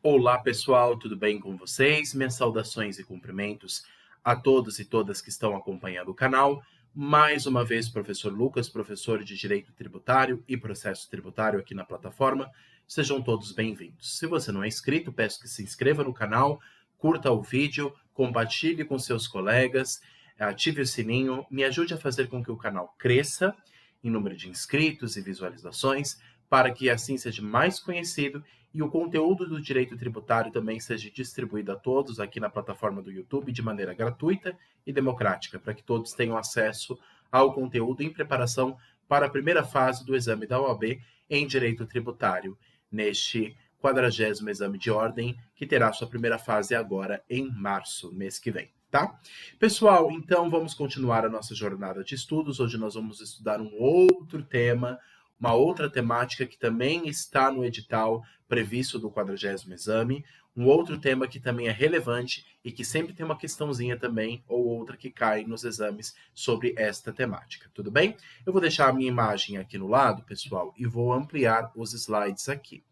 Olá pessoal, tudo bem com vocês? Minhas saudações e cumprimentos a todos e todas que estão acompanhando o canal. Mais uma vez, professor Lucas, professor de Direito Tributário e Processo Tributário aqui na plataforma. Sejam todos bem-vindos. Se você não é inscrito, peço que se inscreva no canal, curta o vídeo, compartilhe com seus colegas, ative o sininho, me ajude a fazer com que o canal cresça em número de inscritos e visualizações, para que assim seja mais conhecido e o conteúdo do direito tributário também seja distribuído a todos aqui na plataforma do YouTube de maneira gratuita e democrática, para que todos tenham acesso ao conteúdo em preparação para a primeira fase do exame da OAB em direito tributário, neste 40º exame de ordem, que terá sua primeira fase agora em março, mês que vem. Tá? Pessoal, então vamos continuar a nossa jornada de estudos. Hoje nós vamos estudar um outro tema, uma outra temática que também está no edital previsto do 40º exame, um outro tema que também é relevante e que sempre tem uma questãozinha também ou outra que cai nos exames sobre esta temática, tudo bem? Eu vou deixar a minha imagem aqui no lado, pessoal, e vou ampliar os slides aqui.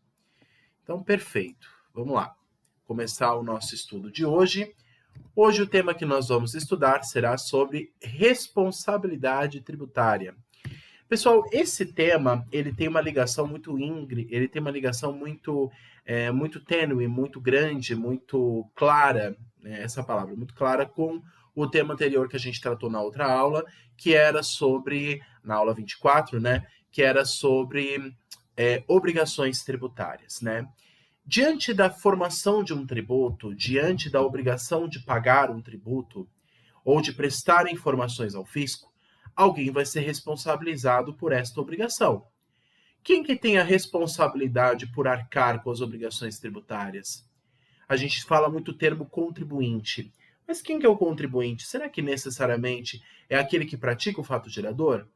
Então, perfeito. Vamos lá. Começar o nosso estudo de hoje. Hoje o tema que nós vamos estudar será sobre responsabilidade tributária. Pessoal, esse tema, ele tem uma ligação muito íngreme, ele tem uma ligação muito tênue, muito grande, muito clara, né, essa palavra, muito clara, com o tema anterior que a gente tratou na outra aula, que era sobre, na aula 24, né, que era sobre obrigações tributárias, né? Diante da formação de um tributo, diante da obrigação de pagar um tributo, ou de prestar informações ao fisco, alguém vai ser responsabilizado por esta obrigação. Quem que tem a responsabilidade por arcar com as obrigações tributárias? A gente fala muito o termo contribuinte. Mas quem que é o contribuinte? Será que necessariamente é aquele que pratica o fato gerador?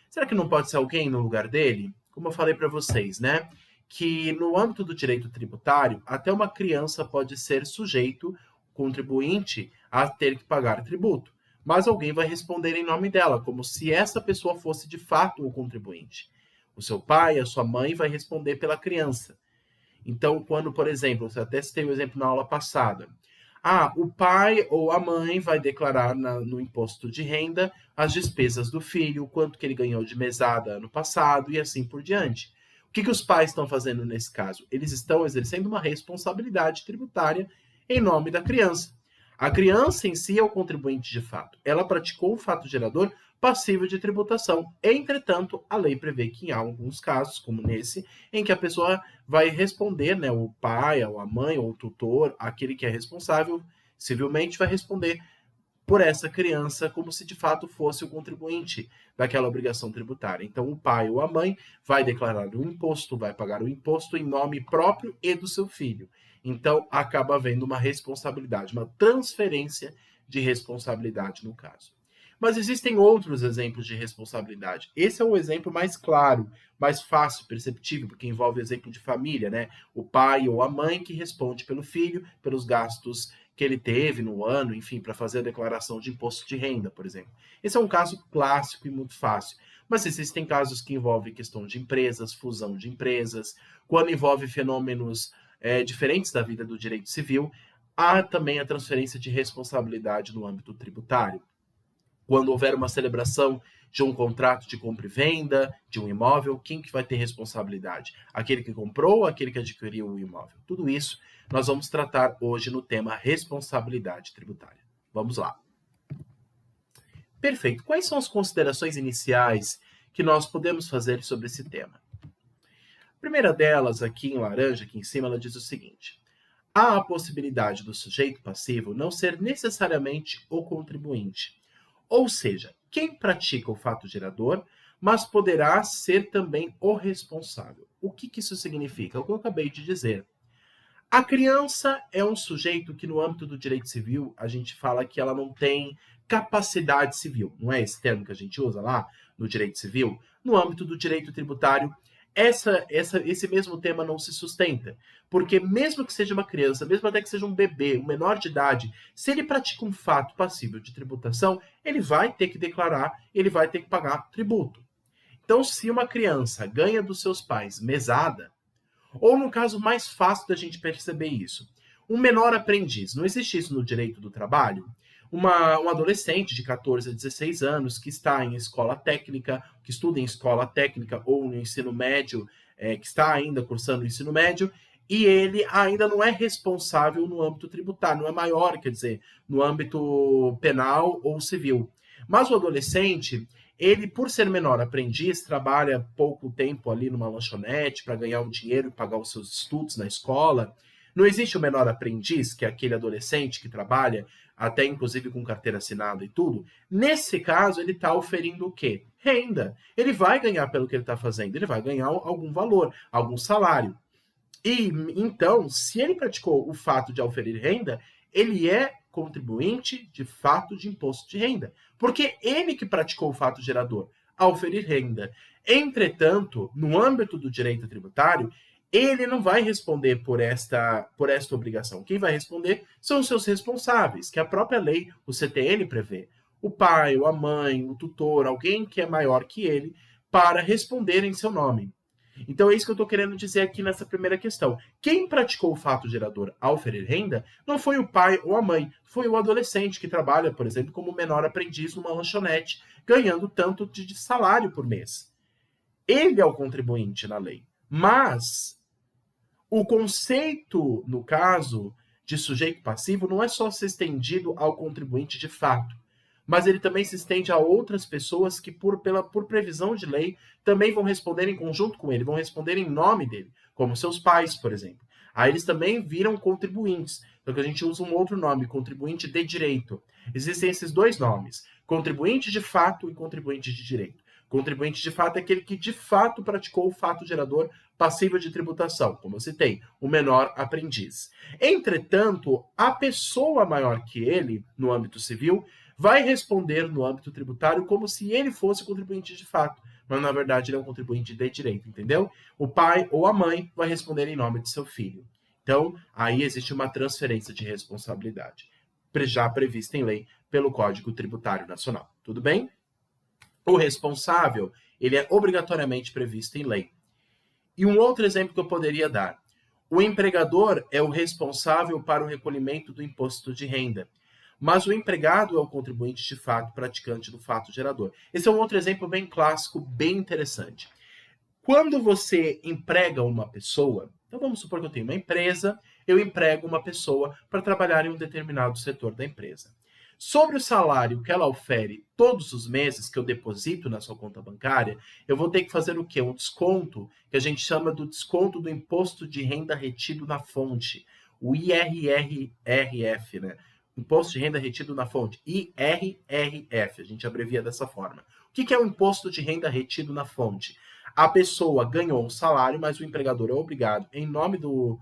Será que não pode ser alguém no lugar dele? Como eu falei para vocês, né? Que no âmbito do direito tributário, até uma criança pode ser sujeito, contribuinte, a ter que pagar tributo. Mas alguém vai responder em nome dela, como se essa pessoa fosse de fato o contribuinte. O seu pai, a sua mãe vai responder pela criança. Então, quando, por exemplo, você até citei o exemplo na aula passada, o pai ou a mãe vai declarar no imposto de renda as despesas do filho, quanto que ele ganhou de mesada ano passado e assim por diante. O que os pais estão fazendo nesse caso? Eles estão exercendo uma responsabilidade tributária em nome da criança. A criança em si é o contribuinte de fato. Ela praticou o fato gerador passível de tributação. Entretanto, a lei prevê que em alguns casos, como nesse, em que a pessoa vai responder, né, o pai, ou a mãe, ou o tutor, aquele que é responsável civilmente, vai responder por essa criança como se de fato fosse o contribuinte daquela obrigação tributária. Então, o pai ou a mãe vai declarar o imposto, vai pagar o imposto em nome próprio e do seu filho. Então, acaba havendo uma responsabilidade, uma transferência de responsabilidade no caso. Mas existem outros exemplos de responsabilidade. Esse é o exemplo mais claro, mais fácil, perceptível, porque envolve exemplo de família, né? O pai ou a mãe que responde pelo filho, pelos gastos que ele teve no ano, enfim, para fazer a declaração de imposto de renda, por exemplo. Esse é um caso clássico e muito fácil. Mas existem casos que envolvem questão de empresas, fusão de empresas, quando envolve fenômenos diferentes da vida do direito civil, há também a transferência de responsabilidade no âmbito tributário. Quando houver uma celebração de um contrato de compra e venda de um imóvel, quem que vai ter responsabilidade? Aquele que comprou ou aquele que adquiriu o imóvel? Tudo isso nós vamos tratar hoje no tema responsabilidade tributária. Vamos lá. Perfeito. Quais são as considerações iniciais que nós podemos fazer sobre esse tema? A primeira delas, aqui em laranja, aqui em cima, ela diz o seguinte: há a possibilidade do sujeito passivo não ser necessariamente o contribuinte. Ou seja, quem pratica o fato gerador, mas poderá ser também o responsável. O que isso significa? O que eu acabei de dizer. A criança é um sujeito que, no âmbito do direito civil, a gente fala que ela não tem capacidade civil. Não é esse termo que a gente usa lá no direito civil? No âmbito do direito tributário, esse mesmo tema não se sustenta. Porque mesmo que seja uma criança, mesmo até que seja um bebê, um menor de idade, se ele pratica um fato passível de tributação, ele vai ter que declarar, ele vai ter que pagar tributo. Então, se uma criança ganha dos seus pais mesada, Ou no caso mais fácil da gente perceber isso, um menor aprendiz. Não existe isso no direito do trabalho? Um adolescente de 14 a 16 anos que está em escola técnica, que estuda em escola técnica ou no ensino médio, que está ainda cursando o ensino médio, e ele ainda não é responsável no âmbito tributário, não é maior, quer dizer, no âmbito penal ou civil. Mas o adolescente, ele, por ser menor aprendiz, trabalha pouco tempo ali numa lanchonete para ganhar um dinheiro e pagar os seus estudos na escola. Não existe o menor aprendiz, que é aquele adolescente que trabalha, até inclusive com carteira assinada e tudo. Nesse caso, ele está oferindo o quê? Renda. Ele vai ganhar pelo que ele está fazendo, ele vai ganhar algum valor, algum salário. E então, se ele praticou o fato de oferir renda, ele é contribuinte de fato de imposto de renda, porque ele que praticou o fato gerador ao oferir renda. Entretanto, no âmbito do direito tributário, ele não vai responder por esta obrigação. Quem vai responder são os seus responsáveis, que a própria lei, o CTN, prevê. O pai, ou a mãe, o tutor, alguém que é maior que ele, para responder em seu nome. Então é isso que eu estou querendo dizer aqui nessa primeira questão. Quem praticou o fato gerador ao oferir renda não foi o pai ou a mãe, foi o adolescente que trabalha, por exemplo, como menor aprendiz numa lanchonete, ganhando tanto de salário por mês. Ele é o contribuinte na lei. Mas o conceito, no caso de sujeito passivo, não é só ser estendido ao contribuinte de fato, mas ele também se estende a outras pessoas que, por previsão de lei, também vão responder em conjunto com ele, vão responder em nome dele, como seus pais, por exemplo. Aí eles também viram contribuintes, então que a gente usa um outro nome, contribuinte de direito. Existem esses dois nomes, contribuinte de fato e contribuinte de direito. Contribuinte de fato é aquele que de fato praticou o fato gerador passível de tributação, como eu citei, o menor aprendiz. Entretanto, a pessoa maior que ele, no âmbito civil, vai responder no âmbito tributário como se ele fosse contribuinte de fato, mas na verdade ele é um contribuinte de direito, entendeu? O pai ou a mãe vai responder em nome de seu filho. Então, aí existe uma transferência de responsabilidade, já prevista em lei pelo Código Tributário Nacional. Tudo bem? O responsável, ele é obrigatoriamente previsto em lei. E um outro exemplo que eu poderia dar. O empregador é o responsável para o recolhimento do imposto de renda, mas o empregado é o contribuinte de fato praticante do fato gerador. Esse é um outro exemplo bem clássico, bem interessante. Quando você emprega uma pessoa, então vamos supor que eu tenho uma empresa, eu emprego uma pessoa para trabalhar em um determinado setor da empresa. Sobre o salário que ela ofere todos os meses que eu deposito na sua conta bancária, eu vou ter que fazer o quê? Um desconto, que a gente chama do desconto do imposto de renda retido na fonte, o IRRF, né? Imposto de renda retido na fonte, IRRF, a gente abrevia dessa forma. O que é o imposto de renda retido na fonte? A pessoa ganhou um salário, mas o empregador é obrigado, em nome do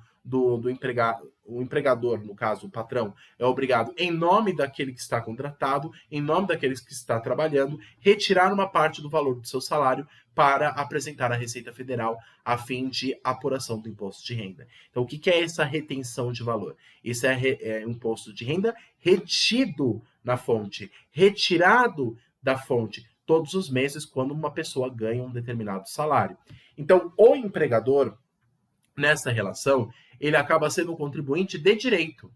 empregado, o empregador, no caso, o patrão, é obrigado, em nome daquele que está contratado, em nome daquele que está trabalhando, retirar uma parte do valor do seu salário para apresentar à Receita Federal a fim de apuração do imposto de renda. Então, o que é essa retenção de valor? Isso é imposto de renda retido na fonte, retirado da fonte todos os meses quando uma pessoa ganha um determinado salário. Então, o empregador, nessa relação, ele acaba sendo um contribuinte de direito.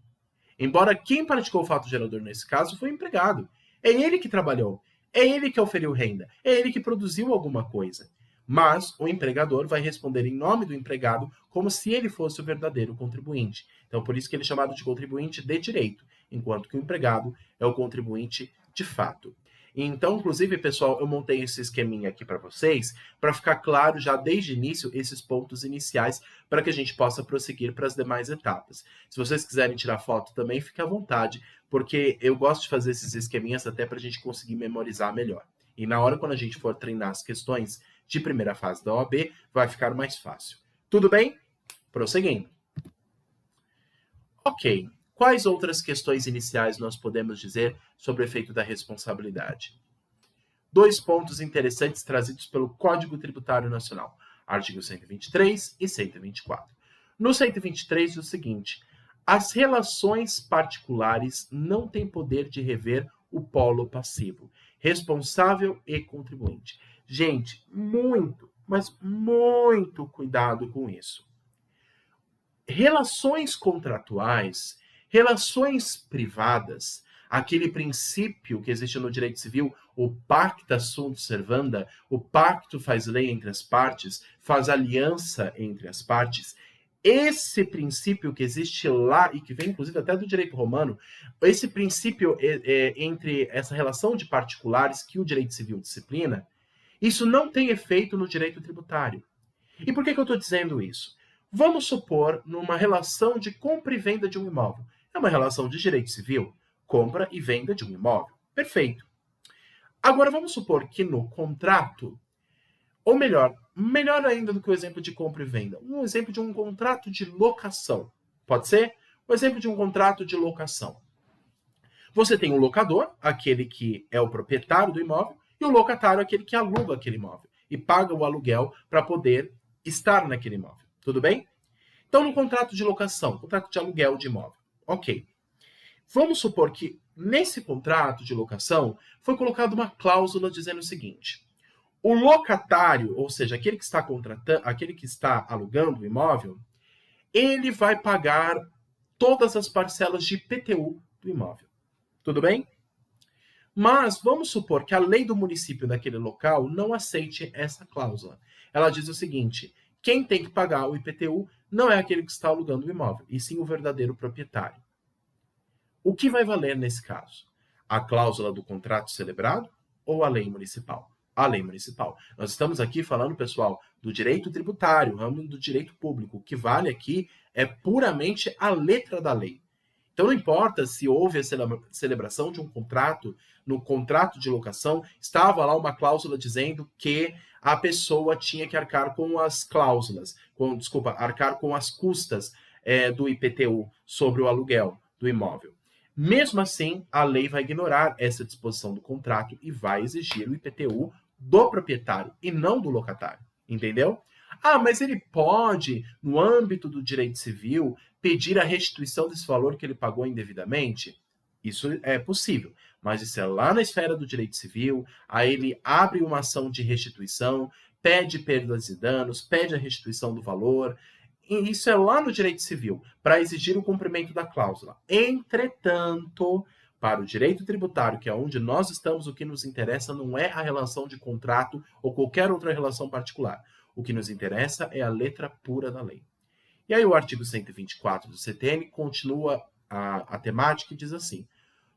Embora quem praticou o fato gerador nesse caso foi o empregado. É ele que trabalhou, é ele que oferiu renda, é ele que produziu alguma coisa. Mas o empregador vai responder em nome do empregado como se ele fosse o verdadeiro contribuinte. Então, por isso que ele é chamado de contribuinte de direito, enquanto que o empregado é o contribuinte de fato. Então, inclusive, pessoal, eu montei esse esqueminha aqui para vocês, para ficar claro já desde o início esses pontos iniciais, para que a gente possa prosseguir para as demais etapas. Se vocês quiserem tirar foto também, fique à vontade, porque eu gosto de fazer esses esqueminhas até para a gente conseguir memorizar melhor. E na hora, quando a gente for treinar as questões de primeira fase da OAB, vai ficar mais fácil. Tudo bem? Prosseguindo. Ok. Quais outras questões iniciais nós podemos dizer sobre o efeito da responsabilidade? Dois pontos interessantes trazidos pelo Código Tributário Nacional, artigo 123 e 124. No 123 diz o seguinte: as relações particulares não têm poder de rever o polo passivo, responsável e contribuinte. Gente, muito, mas muito cuidado com isso. Relações contratuais, relações privadas, aquele princípio que existe no direito civil, o pacta sunt servanda, o pacto faz lei entre as partes, faz aliança entre as partes. Esse princípio que existe lá e que vem inclusive até do direito romano, esse princípio entre essa relação de particulares que o direito civil disciplina, isso não tem efeito no direito tributário. E por que eu estou dizendo isso? Vamos supor numa relação de compra e venda de um imóvel. É uma relação de direito civil, compra e venda de um imóvel. Perfeito. Agora vamos supor que no contrato, ou melhor ainda do que o exemplo de compra e venda, um exemplo de um contrato de locação. Pode ser? O exemplo de um contrato de locação. Você tem o locador, aquele que é o proprietário do imóvel, e o locatário, aquele que aluga aquele imóvel e paga o aluguel para poder estar naquele imóvel. Tudo bem? Então, no contrato de locação, contrato de aluguel de imóvel. Ok. Vamos supor que nesse contrato de locação foi colocada uma cláusula dizendo o seguinte: o locatário, ou seja, aquele que está contratando, aquele que está alugando o imóvel, ele vai pagar todas as parcelas de IPTU do imóvel. Tudo bem? Mas vamos supor que a lei do município daquele local não aceite essa cláusula. Ela diz o seguinte: quem tem que pagar o IPTU não é aquele que está alugando o imóvel, e sim o verdadeiro proprietário. O que vai valer nesse caso? A cláusula do contrato celebrado ou a lei municipal? A lei municipal. Nós estamos aqui falando, pessoal, do direito tributário, ramo do direito público. O que vale aqui é puramente a letra da lei. Então não importa se houve a celebração de um contrato, no contrato de locação, estava lá uma cláusula dizendo que a pessoa tinha que arcar com as cláusulas, arcar com as custas do IPTU sobre o aluguel do imóvel. Mesmo assim, a lei vai ignorar essa disposição do contrato e vai exigir o IPTU do proprietário e não do locatário. Entendeu? Ah, mas ele pode, no âmbito do direito civil, pedir a restituição desse valor que ele pagou indevidamente? Isso é possível, mas isso é lá na esfera do direito civil, aí ele abre uma ação de restituição, pede perdas e danos, pede a restituição do valor, e isso é lá no direito civil, para exigir o cumprimento da cláusula. Entretanto, para o direito tributário, que é onde nós estamos, o que nos interessa não é a relação de contrato ou qualquer outra relação particular. O que nos interessa é a letra pura da lei. E aí o artigo 124 do CTN continua a temática e diz assim: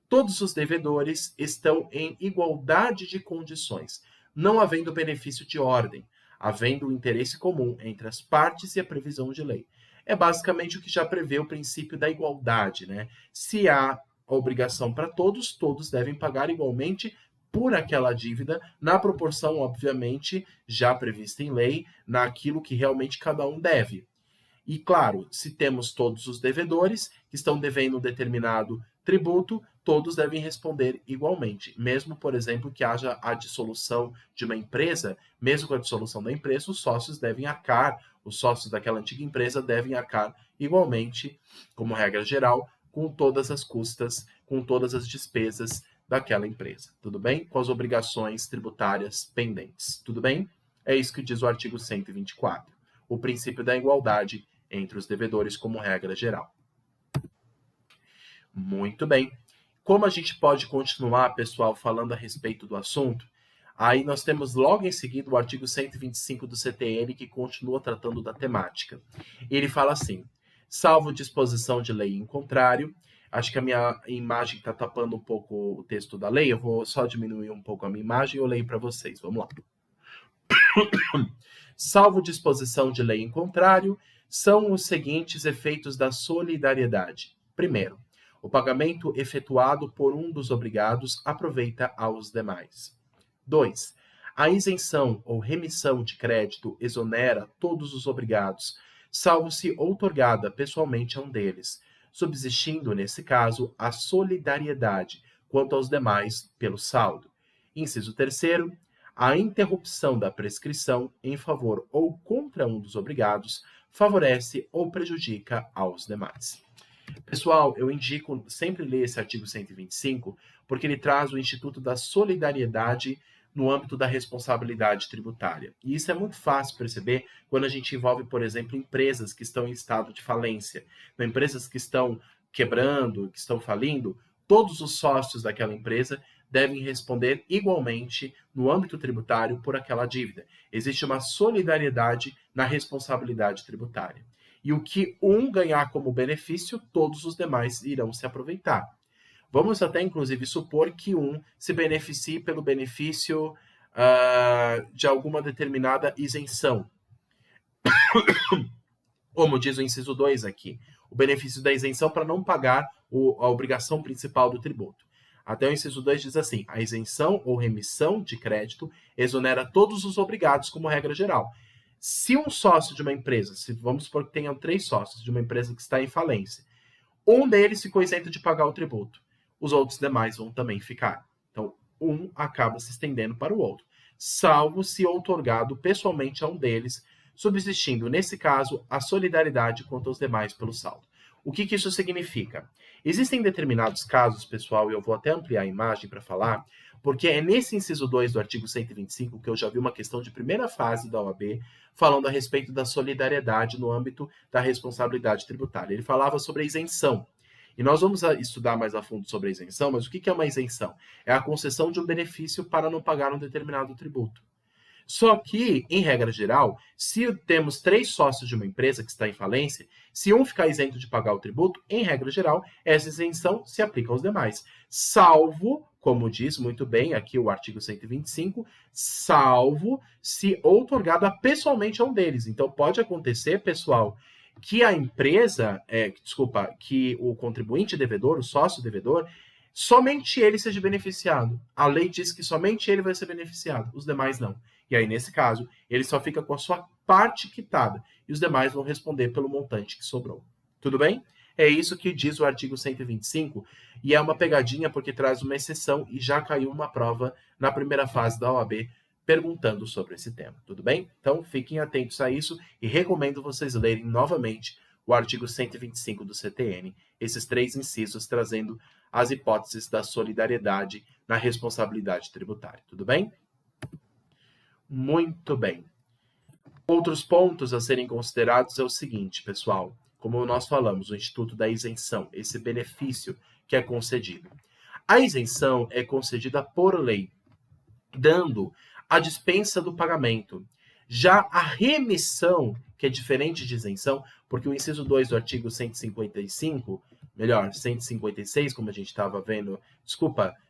todos os devedores estão em igualdade de condições, não havendo benefício de ordem, havendo o interesse comum entre as partes e a previsão de lei. É basicamente o que já prevê o princípio da igualdade, né? Se há obrigação para todos, todos devem pagar igualmente por aquela dívida, na proporção, obviamente, já prevista em lei, naquilo que realmente cada um deve. E, claro, se temos todos os devedores que estão devendo um determinado tributo, todos devem responder igualmente. Mesmo, por exemplo, que haja a dissolução de uma empresa, mesmo com a dissolução da empresa, os sócios devem arcar, os sócios daquela antiga empresa devem arcar igualmente, como regra geral, com todas as custas, com todas as despesas daquela empresa. Tudo bem? Com as obrigações tributárias pendentes. Tudo bem? É isso que diz o artigo 124. O princípio da igualdade entre os devedores como regra geral. Muito bem. Como a gente pode continuar, pessoal, falando a respeito do assunto? Aí nós temos logo em seguida o artigo 125 do CTN, que continua tratando da temática. Ele fala assim: salvo disposição de lei em contrário, acho que a minha imagem está tapando um pouco o texto da lei, eu vou só diminuir um pouco a minha imagem e eu leio para vocês. Vamos lá. Salvo disposição de lei em contrário, são os seguintes efeitos da solidariedade. Primeiro, o pagamento efetuado por um dos obrigados aproveita aos demais. 2. A isenção ou remissão de crédito exonera todos os obrigados, salvo se outorgada pessoalmente a um deles, subsistindo, nesse caso, a solidariedade quanto aos demais pelo saldo. Inciso 3º, a interrupção da prescrição em favor ou contra um dos obrigados favorece ou prejudica aos demais. Pessoal, eu indico sempre ler esse artigo 125, porque ele traz o Instituto da Solidariedade no âmbito da responsabilidade tributária. E isso é muito fácil perceber quando a gente envolve, por exemplo, empresas que estão em estado de falência, empresas que estão quebrando, que estão falindo. Todos os sócios daquela empresa devem responder igualmente no âmbito tributário por aquela dívida. Existe uma solidariedade na responsabilidade tributária. E o que um ganhar como benefício, todos os demais irão se aproveitar. Vamos até, inclusive, supor que um se beneficie pelo benefício de alguma determinada isenção. Como diz o inciso 2 aqui, o benefício da isenção para não pagar a obrigação principal do tributo. Até o inciso 2 diz assim: a isenção ou remissão de crédito exonera todos os obrigados como regra geral. Se um sócio de uma empresa, vamos supor que tenham 3 sócios de uma empresa que está em falência, um deles ficou isento de pagar o tributo, os outros demais vão também ficar. Então, um acaba se estendendo para o outro, salvo se outorgado pessoalmente a um deles, subsistindo, nesse caso, a solidariedade quanto aos demais pelo saldo. O que isso significa? Existem determinados casos, pessoal, e eu vou até ampliar a imagem para falar, porque é nesse inciso 2 do artigo 125 que eu já vi uma questão de primeira fase da OAB falando a respeito da solidariedade no âmbito da responsabilidade tributária. Ele falava sobre a isenção. E nós vamos estudar mais a fundo sobre a isenção, mas o que é uma isenção? É a concessão de um benefício para não pagar um determinado tributo. Só que, em regra geral, se temos 3 sócios de uma empresa que está em falência, se um ficar isento de pagar o tributo, em regra geral, essa isenção se aplica aos demais. Salvo, como diz muito bem aqui o artigo 125, salvo se outorgada pessoalmente a um deles. Então, pode acontecer, pessoal, que a empresa, que o contribuinte devedor, o sócio devedor, somente ele seja beneficiado. A lei diz que somente ele vai ser beneficiado, os demais não. E aí, nesse caso, ele só fica com a sua parte quitada e os demais vão responder pelo montante que sobrou. Tudo bem? É isso que diz o artigo 125 e é uma pegadinha porque traz uma exceção e já caiu uma prova na primeira fase da OAB perguntando sobre esse tema. Tudo bem? Então, fiquem atentos a isso e recomendo vocês lerem novamente o artigo 125 do CTN, esses 3 incisos trazendo as hipóteses da solidariedade na responsabilidade tributária. Tudo bem? Muito bem. Outros pontos a serem considerados é o seguinte, pessoal. Como nós falamos, o Instituto da Isenção, esse benefício que é concedido. A isenção é concedida por lei, dando a dispensa do pagamento. Já a remissão, que é diferente de isenção, porque o inciso 2 do artigo 155, melhor, 156, como a gente estava vendo,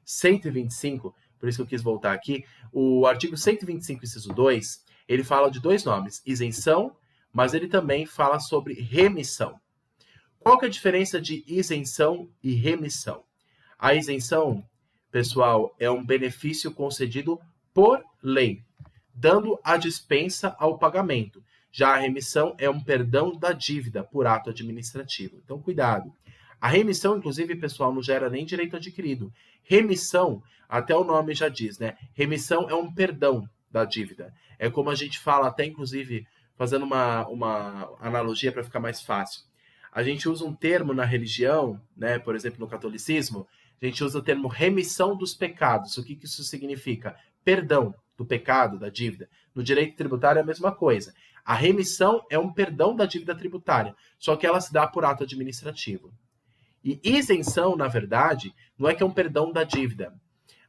125, por isso que eu quis voltar aqui, o artigo 125, inciso 2, ele fala de 2 nomes, isenção, mas ele também fala sobre remissão. Qual que é a diferença de isenção e remissão? A isenção, pessoal, é um benefício concedido por lei, dando a dispensa ao pagamento. Já a remissão é um perdão da dívida por ato administrativo. Então, cuidado. A remissão, inclusive, pessoal, não gera nem direito adquirido. Remissão, até o nome já diz, né? Remissão é um perdão da dívida. É como a gente fala, até inclusive, fazendo uma analogia para ficar mais fácil. A gente usa um termo na religião, né? Por exemplo, no catolicismo, a gente usa o termo remissão dos pecados. O que isso significa? Perdão do pecado, da dívida. No direito tributário é a mesma coisa. A remissão é um perdão da dívida tributária, só que ela se dá por ato administrativo. E isenção, na verdade, não é que é um perdão da dívida.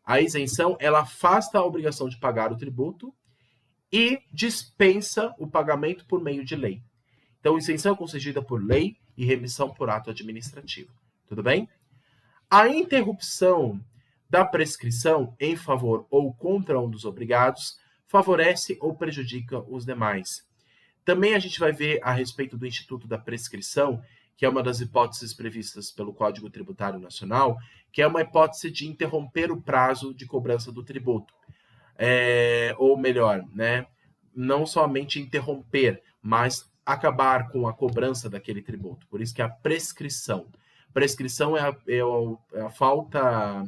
A isenção, ela afasta a obrigação de pagar o tributo e dispensa o pagamento por meio de lei. Então, isenção é concedida por lei e remissão por ato administrativo. Tudo bem? A interrupção da prescrição em favor ou contra um dos obrigados favorece ou prejudica os demais. Também a gente vai ver a respeito do Instituto da Prescrição, que é uma das hipóteses previstas pelo Código Tributário Nacional, que é uma hipótese de interromper o prazo de cobrança do tributo. Ou melhor, né, não somente interromper, mas acabar com a cobrança daquele tributo. Por isso que a prescrição. Prescrição é a falta,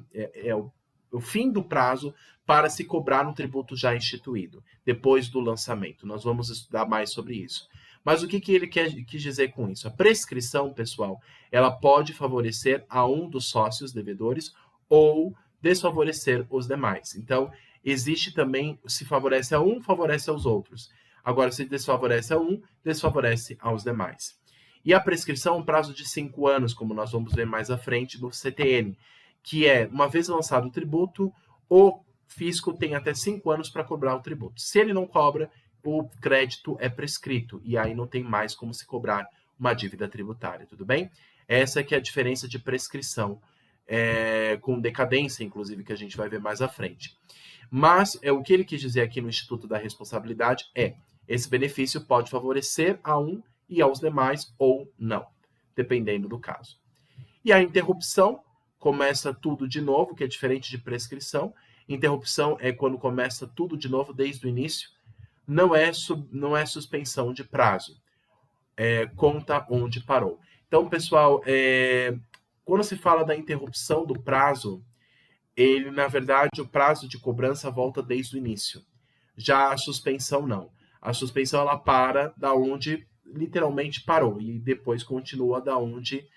o fim do prazo para se cobrar um tributo já instituído, depois do lançamento. Nós vamos estudar mais sobre isso. Mas o que ele quis dizer com isso? A prescrição, pessoal, ela pode favorecer a um dos sócios devedores ou desfavorecer os demais. Então, existe também, se favorece a um, favorece aos outros. Agora, se desfavorece a um, desfavorece aos demais. E a prescrição é um prazo de 5 anos, como nós vamos ver mais à frente no CTN, que é, uma vez lançado o tributo, o fisco tem até 5 anos para cobrar o tributo. Se ele não cobra, o crédito é prescrito, e aí não tem mais como se cobrar uma dívida tributária, tudo bem? Essa que é a diferença de prescrição, com decadência, inclusive, que a gente vai ver mais à frente. Mas o que ele quis dizer aqui no Instituto da Responsabilidade esse benefício pode favorecer a um e aos demais ou não, dependendo do caso. E a interrupção começa tudo de novo, que é diferente de prescrição. Interrupção é quando começa tudo de novo desde o início. Não é suspensão de prazo. Conta onde parou. Então, pessoal, quando se fala da interrupção do prazo, ele, na verdade, o prazo de cobrança volta desde o início. Já a suspensão, não. A suspensão, ela para da onde literalmente parou e depois continua da onde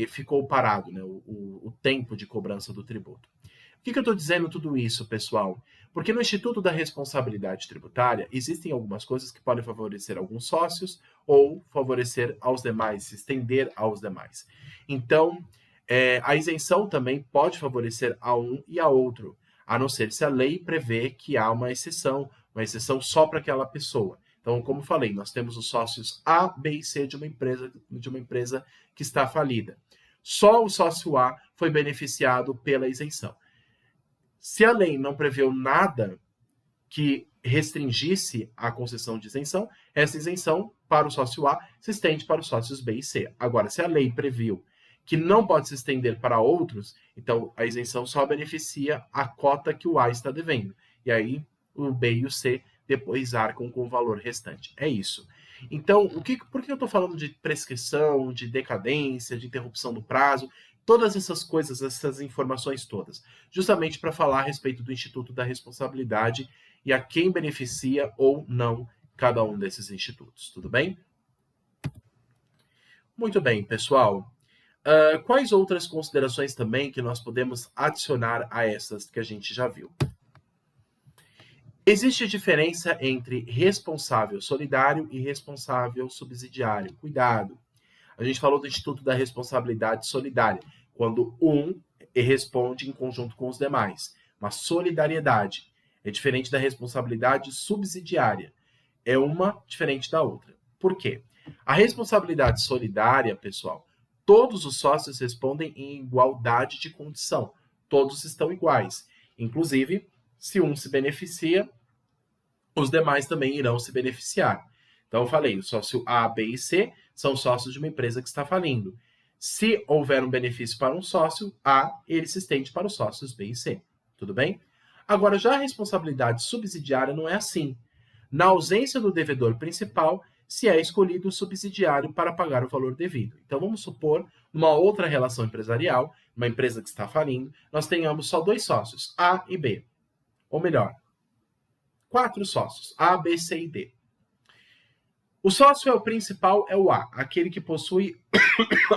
ficou parado, né? O tempo de cobrança do tributo. Por que eu estou dizendo tudo isso, pessoal? Porque no Instituto da Responsabilidade Tributária existem algumas coisas que podem favorecer alguns sócios ou favorecer aos demais, se estender aos demais. Então, a isenção também pode favorecer a um e a outro, a não ser se a lei prevê que há uma exceção só para aquela pessoa. Então, como falei, nós temos os sócios A, B e C de uma empresa que está falida. Só o sócio A foi beneficiado pela isenção. Se a lei não preveu nada que restringisse a concessão de isenção, essa isenção para o sócio A se estende para os sócios B e C. Agora, se a lei previu que não pode se estender para outros, então a isenção só beneficia a cota que o A está devendo. E aí o B e o C depois arcam com o valor restante. É isso. Então, por que eu estou falando de prescrição, de decadência, de interrupção do prazo? Todas essas coisas, essas informações todas. Justamente para falar a respeito do Instituto da Responsabilidade e a quem beneficia ou não cada um desses institutos. Tudo bem? Muito bem, pessoal. Quais outras considerações também que nós podemos adicionar a essas que a gente já viu? Existe diferença entre responsável solidário e responsável subsidiário. Cuidado. A gente falou do Instituto da Responsabilidade Solidária, quando um responde em conjunto com os demais. Mas solidariedade é diferente da responsabilidade subsidiária. É uma diferente da outra. Por quê? A responsabilidade solidária, pessoal, todos os sócios respondem em igualdade de condição. Todos estão iguais. Inclusive, se um se beneficia, os demais também irão se beneficiar. Então, eu falei, o sócio A, B e C são sócios de uma empresa que está falindo. Se houver um benefício para um sócio A, ele se estende para os sócios B e C. Tudo bem? Agora, já a responsabilidade subsidiária não é assim. Na ausência do devedor principal, se é escolhido o subsidiário para pagar o valor devido. Então, vamos supor, numa outra relação empresarial, uma empresa que está falindo, nós tenhamos só 2 sócios, A e B. Ou melhor, 4 sócios, A, B, C e D. O sócio principal é o A, aquele que possui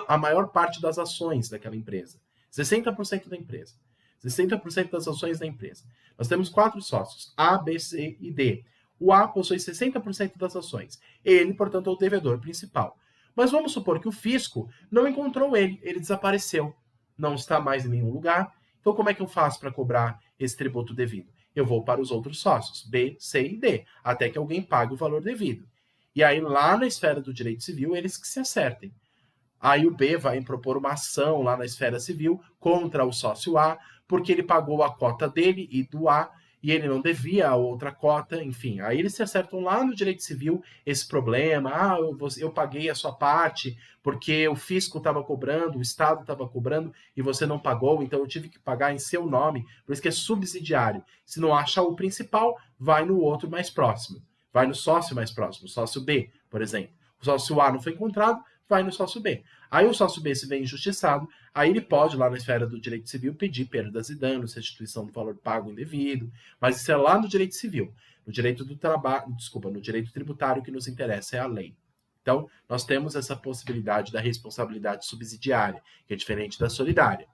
a maior parte das ações daquela empresa. 60% da empresa. 60% das ações da empresa. Nós temos 4 sócios, A, B, C e D. O A possui 60% das ações. Ele, portanto, é o devedor principal. Mas vamos supor que o fisco não encontrou ele desapareceu. Não está mais em nenhum lugar. Então, como é que eu faço para cobrar esse tributo devido? Eu vou para os outros sócios, B, C e D, até que alguém pague o valor devido. E aí, lá na esfera do direito civil, eles que se acertem. Aí o B vai propor uma ação lá na esfera civil contra o sócio A, porque ele pagou a cota dele e do A, e ele não devia a outra cota, enfim. Aí eles se acertam lá no direito civil esse problema. Eu paguei a sua parte porque o fisco estava cobrando, o Estado estava cobrando e você não pagou, então eu tive que pagar em seu nome. Por isso que é subsidiário. Se não achar o principal, vai no outro mais próximo. Vai no sócio mais próximo, sócio B, por exemplo. O sócio A não foi encontrado, vai no sócio B. Aí o sócio B se vê injustiçado, aí ele pode, lá na esfera do direito civil, pedir perdas e danos, restituição do valor pago indevido, mas isso é lá no direito civil. No direito do trabalho, no direito tributário, que nos interessa é a lei. Então, nós temos essa possibilidade da responsabilidade subsidiária, que é diferente da solidária.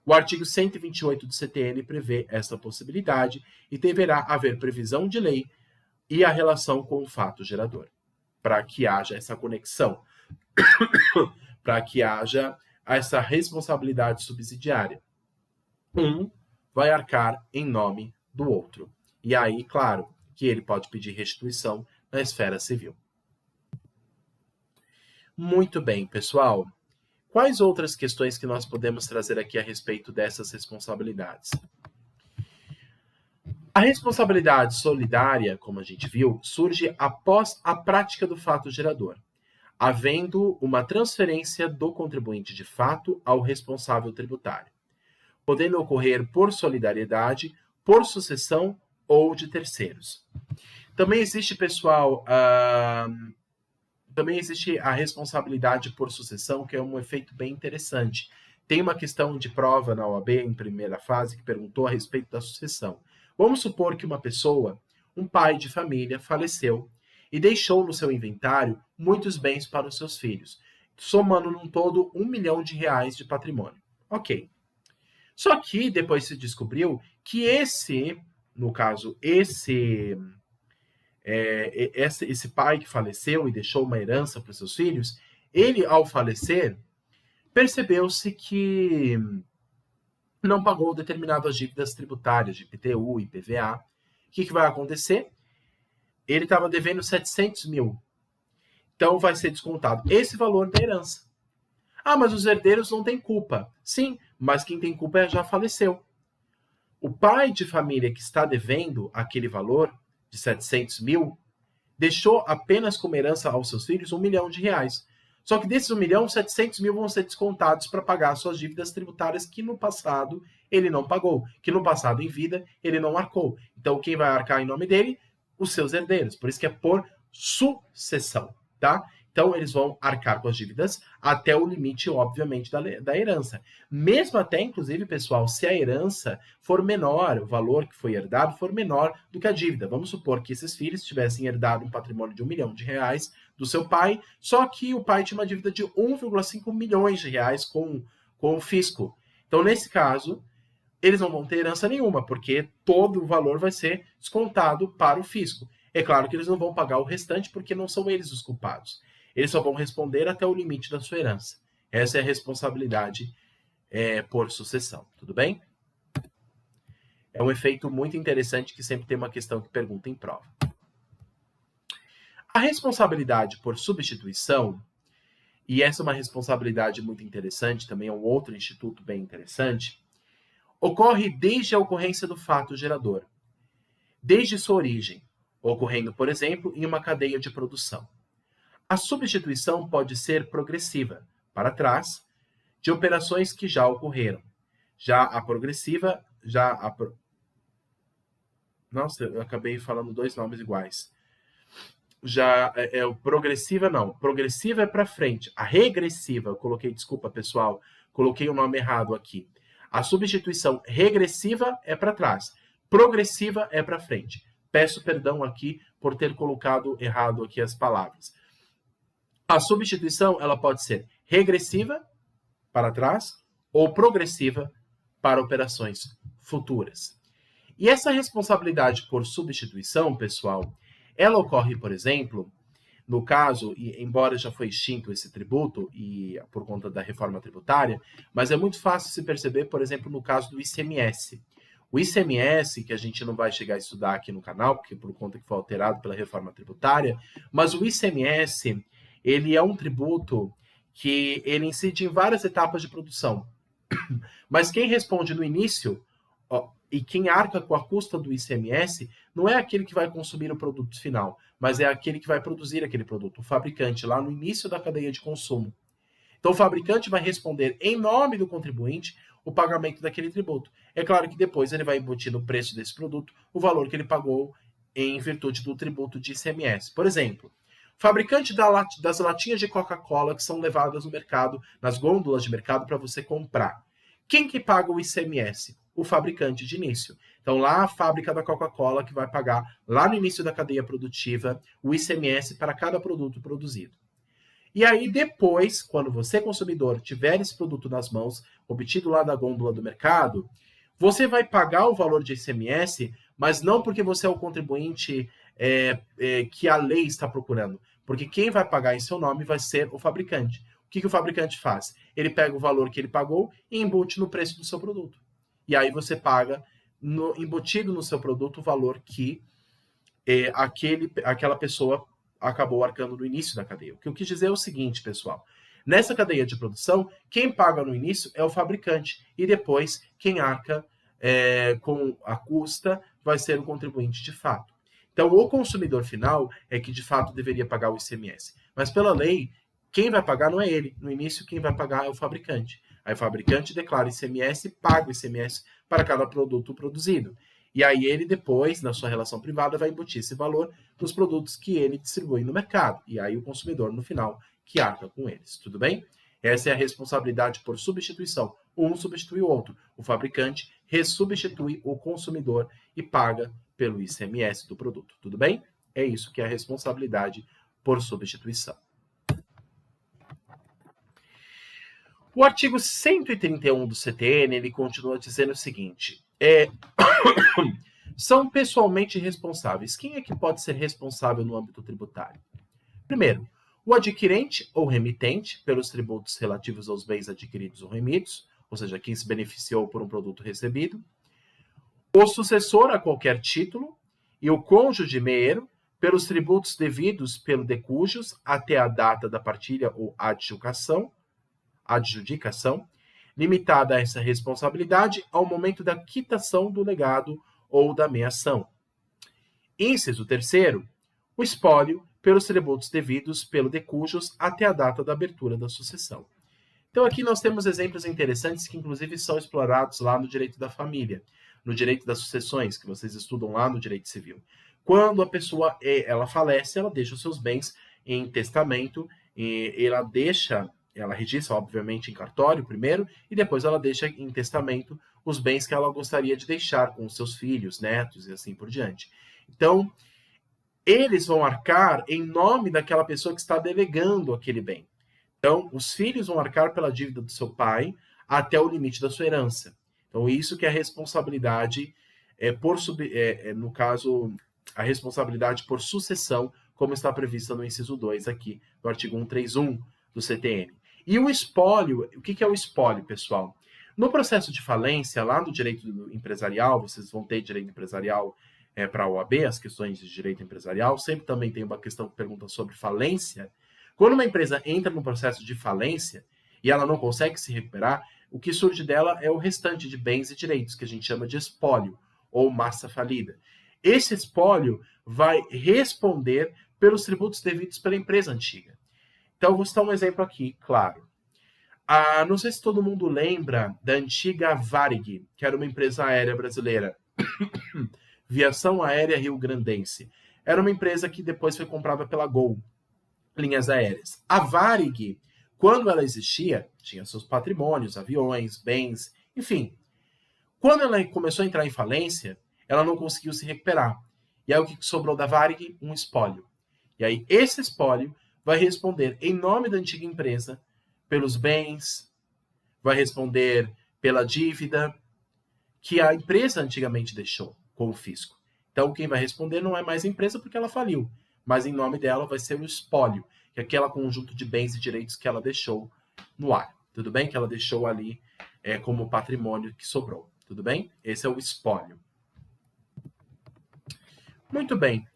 O artigo 128 do CTN prevê essa possibilidade e deverá haver previsão de lei e a relação com o fato gerador, para que haja essa conexão, para que haja essa responsabilidade subsidiária. Um vai arcar em nome do outro. E aí, claro, que ele pode pedir restituição na esfera civil. Muito bem, pessoal. Quais outras questões que nós podemos trazer aqui a respeito dessas responsabilidades? A responsabilidade solidária, como a gente viu, surge após a prática do fato gerador, havendo uma transferência do contribuinte de fato ao responsável tributário, podendo ocorrer por solidariedade, por sucessão ou de terceiros. Também existe, pessoal, também existe a responsabilidade por sucessão, que é um efeito bem interessante. Tem uma questão de prova na OAB, em primeira fase, que perguntou a respeito da sucessão. Vamos supor que uma pessoa, um pai de família, faleceu e deixou no seu inventário muitos bens para os seus filhos, somando num todo R$1 milhão de patrimônio. Ok. Só que depois se descobriu que esse pai que faleceu e deixou uma herança para os seus filhos, ele, ao falecer, percebeu-se que não pagou determinadas dívidas tributárias, de IPTU, IPVA. O que vai acontecer? Ele estava devendo 700 mil. Então, vai ser descontado esse valor da herança. Ah, mas os herdeiros não têm culpa. Sim, mas quem tem culpa já faleceu. O pai de família que está devendo aquele valor de 700 mil deixou apenas como herança aos seus filhos R$1 milhão. Só que desses 1 milhão, 700 mil vão ser descontados para pagar suas dívidas tributárias que no passado ele não pagou, que no passado em vida ele não arcou. Então, quem vai arcar em nome dele? Os seus herdeiros. Por isso que é por sucessão, tá? Então, eles vão arcar com as dívidas até o limite, obviamente, da herança. Mesmo até, inclusive, pessoal, se a herança for menor, o valor que foi herdado for menor do que a dívida. Vamos supor que esses filhos tivessem herdado um patrimônio de R$1 milhão do seu pai, só que o pai tinha uma dívida de R$1,5 milhões com o fisco. Então, nesse caso, eles não vão ter herança nenhuma, porque todo o valor vai ser descontado para o fisco. É claro que eles não vão pagar o restante, porque não são eles os culpados. Eles só vão responder até o limite da sua herança. Essa é a responsabilidade por sucessão, tudo bem? É um efeito muito interessante que sempre tem uma questão que pergunta em prova. A responsabilidade por substituição, e essa é uma responsabilidade muito interessante, também é um outro instituto bem interessante, ocorre desde a ocorrência do fato gerador, desde sua origem, ocorrendo, por exemplo, em uma cadeia de produção. A substituição pode ser progressiva, para trás, de operações que já ocorreram. Já a progressiva, Nossa, eu acabei falando dois nomes iguais. Já o progressiva não. Progressiva é para frente. A regressiva, eu coloquei, desculpa pessoal, coloquei o nome errado aqui. A substituição regressiva é para trás. Progressiva é para frente. Peço perdão aqui por ter colocado errado aqui as palavras. A substituição ela pode ser regressiva para trás ou progressiva para operações futuras. E essa responsabilidade por substituição, pessoal, ela ocorre, por exemplo, no caso, e embora já foi extinto esse tributo e por conta da reforma tributária, mas é muito fácil se perceber, por exemplo, no caso do ICMS. O ICMS, que a gente não vai chegar a estudar aqui no canal, porque por conta que foi alterado pela reforma tributária, mas o ICMS, ele é um tributo que ele incide em várias etapas de produção. Mas quem responde no início, e quem arca com a custa do ICMS, não é aquele que vai consumir o produto final, mas é aquele que vai produzir aquele produto, o fabricante, lá no início da cadeia de consumo. Então, o fabricante vai responder em nome do contribuinte o pagamento daquele tributo. É claro que depois ele vai embutir no preço desse produto o valor que ele pagou em virtude do tributo de ICMS. Por exemplo, fabricante das latinhas de Coca-Cola que são levadas no mercado, nas gôndolas de mercado para você comprar. Quem que paga o ICMS? O fabricante de início. Então, lá a fábrica da Coca-Cola que vai pagar, lá no início da cadeia produtiva, o ICMS para cada produto produzido. E aí depois, quando você, consumidor, tiver esse produto nas mãos, obtido lá da gôndola do mercado, você vai pagar o valor de ICMS, mas não porque você é o contribuinte que a lei está procurando, porque quem vai pagar em seu nome vai ser o fabricante. O que o fabricante faz? Ele pega o valor que ele pagou e embute no preço do seu produto. E aí você paga, embutido no seu produto, o valor que aquela pessoa acabou arcando no início da cadeia. O que eu quis dizer é o seguinte, pessoal. Nessa cadeia de produção, quem paga no início é o fabricante e depois quem arca com a custa vai ser o contribuinte de fato. Então, o consumidor final é que de fato deveria pagar o ICMS. Mas pela lei, quem vai pagar não é ele. No início, quem vai pagar é o fabricante. Aí o fabricante declara ICMS e paga o ICMS para cada produto produzido. E aí ele depois, na sua relação privada, vai embutir esse valor nos produtos que ele distribui no mercado. E aí o consumidor, no final, que arca com eles. Tudo bem? Essa é a responsabilidade por substituição. Um substitui o outro. O fabricante ressubstitui o consumidor e paga pelo ICMS do produto. Tudo bem? É isso que é a responsabilidade por substituição. O artigo 131 do CTN, ele continua dizendo o seguinte: são pessoalmente responsáveis. Quem é que pode ser responsável no âmbito tributário? Primeiro, o adquirente ou remitente pelos tributos relativos aos bens adquiridos ou remidos, ou seja, quem se beneficiou por um produto recebido. O sucessor a qualquer título e o cônjuge meio pelos tributos devidos pelo de cujos até a data da partilha ou adjudicação, limitada a essa responsabilidade ao momento da quitação do legado ou da meação. Inciso terceiro, o espólio pelos tributos devidos pelo de cujos até a data da abertura da sucessão. Então aqui nós temos exemplos interessantes que inclusive são explorados lá no direito da família, no direito das sucessões, que vocês estudam lá no direito civil. Quando a pessoa ela falece, ela deixa os seus bens em testamento, e ela registra, obviamente, em cartório primeiro, e depois ela deixa em testamento os bens que ela gostaria de deixar com os seus filhos, netos e assim por diante. Então, eles vão arcar em nome daquela pessoa que está delegando aquele bem. Então, os filhos vão arcar pela dívida do seu pai até o limite da sua herança. Então, isso que é a responsabilidade, no caso, a responsabilidade por sucessão, como está prevista no inciso 2 aqui, do artigo 131 do CTN. E o espólio, o que é o espólio, pessoal? No processo de falência, lá no direito empresarial, vocês vão ter direito empresarial para a OAB, as questões de direito empresarial, sempre também tem uma questão que pergunta sobre falência. Quando uma empresa entra no processo de falência e ela não consegue se recuperar, o que surge dela é o restante de bens e direitos, que a gente chama de espólio, ou massa falida. Esse espólio vai responder pelos tributos devidos pela empresa antiga. Então, eu vou citar um exemplo aqui, claro. Não sei se todo mundo lembra da antiga Varig, que era uma empresa aérea brasileira. Viação Aérea Rio-Grandense. Era uma empresa que depois foi comprada pela Gol, linhas aéreas. A Varig, quando ela existia, tinha seus patrimônios, aviões, bens, enfim. Quando ela começou a entrar em falência, ela não conseguiu se recuperar. E aí o que sobrou da Varig? Um espólio. E aí esse espólio vai responder em nome da antiga empresa pelos bens, vai responder pela dívida que a empresa antigamente deixou com o fisco. Então, quem vai responder não é mais a empresa porque ela faliu, mas em nome dela vai ser o espólio, que é aquele conjunto de bens e direitos que ela deixou no ar. Tudo bem? Que ela deixou ali como patrimônio que sobrou. Tudo bem? Esse é o espólio. Muito bem.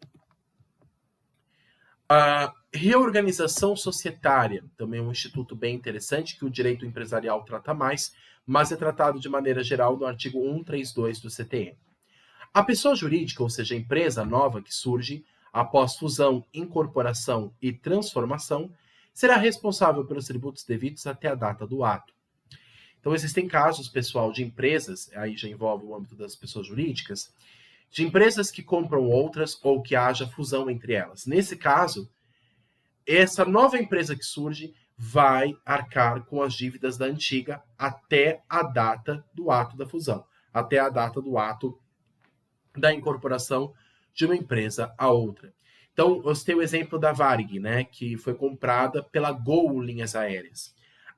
A reorganização societária, também é um instituto bem interessante, que o direito empresarial trata mais, mas é tratado de maneira geral no artigo 132 do CTN. A pessoa jurídica, ou seja, a empresa nova que surge após fusão, incorporação e transformação, será responsável pelos tributos devidos até a data do ato. Então, existem casos, pessoal, de empresas, aí já envolve o âmbito das pessoas jurídicas, de empresas que compram outras ou que haja fusão entre elas. Nesse caso, essa nova empresa que surge vai arcar com as dívidas da antiga até a data do ato da fusão, até a data do ato da incorporação de uma empresa a outra. Então, eu citei o exemplo da Varig, né, que foi comprada pela Gol Linhas Aéreas.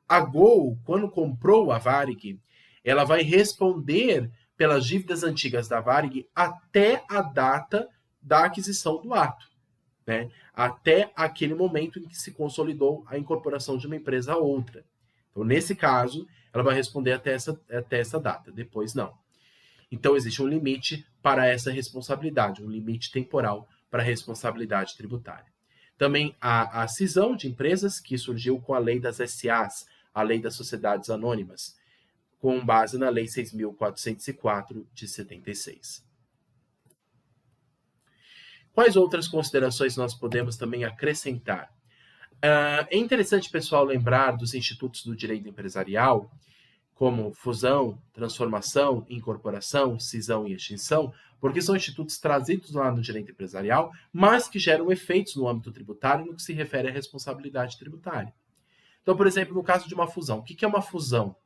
A Gol, quando comprou a Varig, ela vai responder pelas dívidas antigas da Varig até a data da aquisição do ato, né? Até aquele momento em que se consolidou a incorporação de uma empresa a outra. Então, nesse caso, ela vai responder até essa data, depois não. Então, existe um limite para essa responsabilidade, um limite temporal para a responsabilidade tributária. Também há a cisão de empresas, que surgiu com a lei das SAs, a lei das sociedades anônimas, com base na lei 6.404 de 76. Quais outras considerações nós podemos também acrescentar? É interessante, pessoal, lembrar dos institutos do direito empresarial, como fusão, transformação, incorporação, cisão e extinção, porque são institutos trazidos lá no direito empresarial, mas que geram efeitos no âmbito tributário no que se refere à responsabilidade tributária. Então, por exemplo, no caso de uma fusão, o que é uma fusão?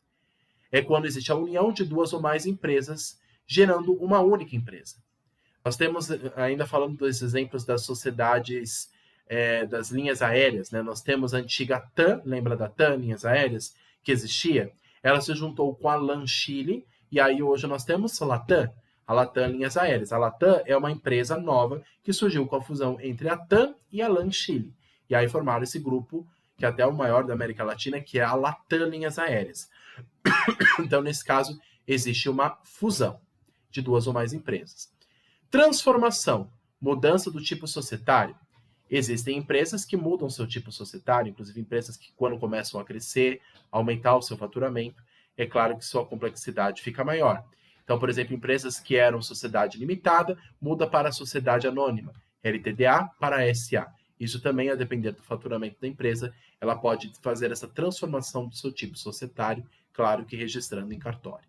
É quando existe a união de duas ou mais empresas, gerando uma única empresa. Nós temos, ainda falando dos exemplos das sociedades, das linhas aéreas, né? Nós temos a antiga TAM, lembra da TAM, linhas aéreas, que existia? Ela se juntou com a LAN Chile, e aí hoje nós temos a Latam Linhas Aéreas. A Latam é uma empresa nova que surgiu com a fusão entre a TAM e a LAN Chile. E aí formaram esse grupo, que é até o maior da América Latina, que é a Latam Linhas Aéreas. Então, nesse caso, existe uma fusão de duas ou mais empresas. Transformação, mudança do tipo societário. Existem empresas que mudam seu tipo societário, inclusive empresas que, quando começam a crescer, aumentar o seu faturamento, é claro que sua complexidade fica maior. Então, por exemplo, empresas que eram sociedade limitada, muda para sociedade anônima, LTDA para SA. Isso também, a depender do faturamento da empresa, ela pode fazer essa transformação do seu tipo societário, claro que registrando em cartório.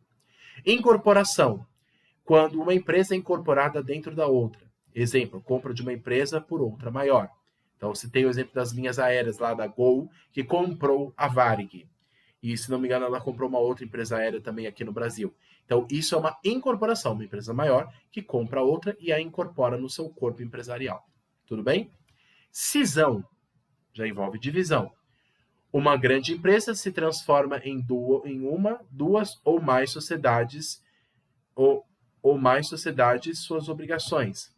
Incorporação, quando uma empresa é incorporada dentro da outra. Exemplo, compra de uma empresa por outra maior. Então, se tem o exemplo das linhas aéreas lá da Gol, que comprou a Varig. E, se não me engano, ela comprou uma outra empresa aérea também aqui no Brasil. Então, isso é uma incorporação, uma empresa maior que compra outra e a incorpora no seu corpo empresarial. Tudo bem? Cisão, já envolve divisão. Uma grande empresa se transforma em uma, duas ou mais sociedades, ou mais sociedades, suas obrigações.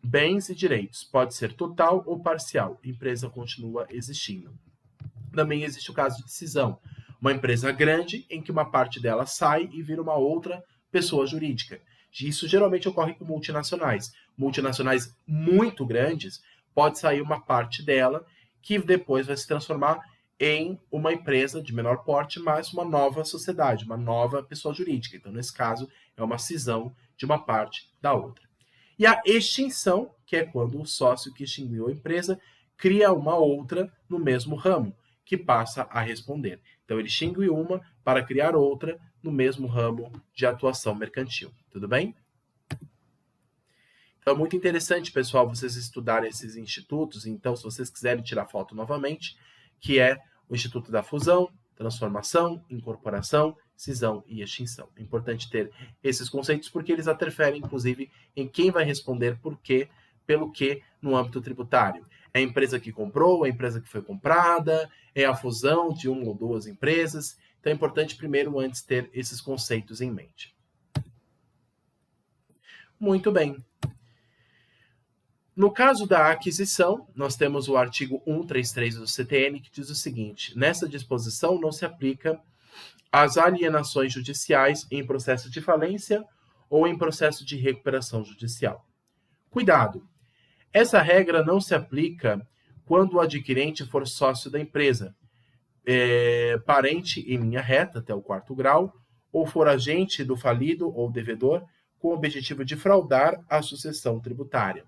Bens e direitos, pode ser total ou parcial, a empresa continua existindo. Também existe o caso de cisão, uma empresa grande em que uma parte dela sai e vira uma outra pessoa jurídica. Isso geralmente ocorre com multinacionais. Multinacionais muito grandes, pode sair uma parte dela que depois vai se transformar em uma empresa de menor porte, mas uma nova sociedade, uma nova pessoa jurídica. Então, nesse caso, é uma cisão de uma parte da outra. E a extinção, que é quando o sócio que extinguiu a empresa cria uma outra no mesmo ramo, que passa a responder. Então, ele extingue uma para criar outra no mesmo ramo de atuação mercantil. Tudo bem? Então, é muito interessante, pessoal, vocês estudarem esses institutos. Então, se vocês quiserem tirar foto novamente, que é o Instituto da Fusão, Transformação, Incorporação, Cisão e Extinção. É importante ter esses conceitos porque eles interferem, inclusive, em quem vai responder por quê, pelo que no âmbito tributário. É a empresa que comprou, é a empresa que foi comprada, é a fusão de uma ou duas empresas. Então é importante primeiro, antes, ter esses conceitos em mente. Muito bem. No caso da aquisição, nós temos o artigo 133 do CTN, que diz o seguinte: nessa disposição não se aplica às alienações judiciais em processo de falência ou em processo de recuperação judicial. Cuidado! Essa regra não se aplica quando o adquirente for sócio da empresa, parente em linha reta até o 4º grau, ou for agente do falido ou devedor com o objetivo de fraudar a sucessão tributária.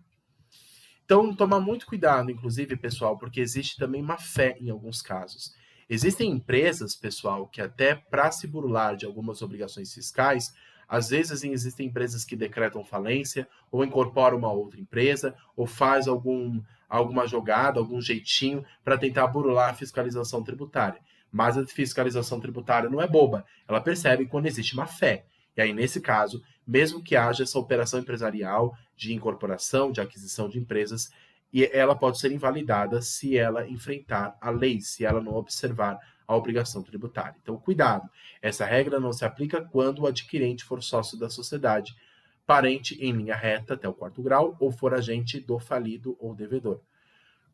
Então, tomar muito cuidado, inclusive, pessoal, porque existe também má fé em alguns casos. Existem empresas, pessoal, que até para se burlar de algumas obrigações fiscais, às vezes existem empresas que decretam falência, ou incorporam uma outra empresa, ou faz alguma jogada, algum jeitinho para tentar burlar a fiscalização tributária. Mas a fiscalização tributária não é boba, ela percebe quando existe má fé. E aí, nesse caso, mesmo que haja essa operação empresarial de incorporação, de aquisição de empresas, e ela pode ser invalidada se ela enfrentar a lei, se ela não observar a obrigação tributária. Então, cuidado, essa regra não se aplica quando o adquirente for sócio da sociedade, parente em linha reta até o 4º grau ou for agente do falido ou devedor,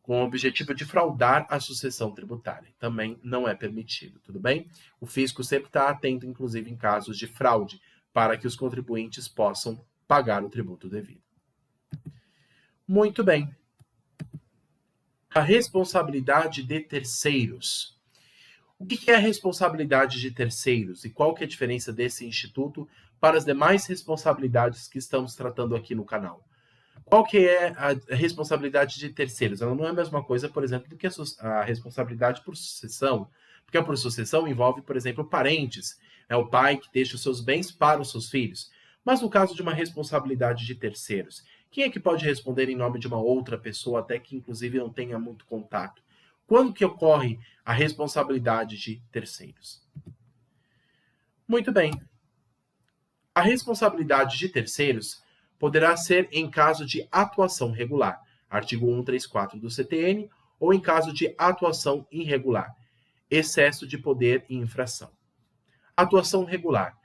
com o objetivo de fraudar a sucessão tributária. Também não é permitido, tudo bem? O fisco sempre está atento, inclusive, em casos de fraude, para que os contribuintes possam pagar o tributo devido. Muito bem. A responsabilidade de terceiros. O que é a responsabilidade de terceiros e qual que é a diferença desse instituto para as demais responsabilidades que estamos tratando aqui no canal? Qual que é a responsabilidade de terceiros? Ela não é a mesma coisa, por exemplo, do que a responsabilidade por sucessão, porque a por sucessão envolve, por exemplo, parentes, é o pai que deixa os seus bens para os seus filhos. Mas no caso de uma responsabilidade de terceiros, quem é que pode responder em nome de uma outra pessoa, até que inclusive não tenha muito contato? Quando que ocorre a responsabilidade de terceiros? Muito bem. A responsabilidade de terceiros poderá ser em caso de atuação regular, artigo 134 do CTN, ou em caso de atuação irregular, excesso de poder e infração. Atuação regular.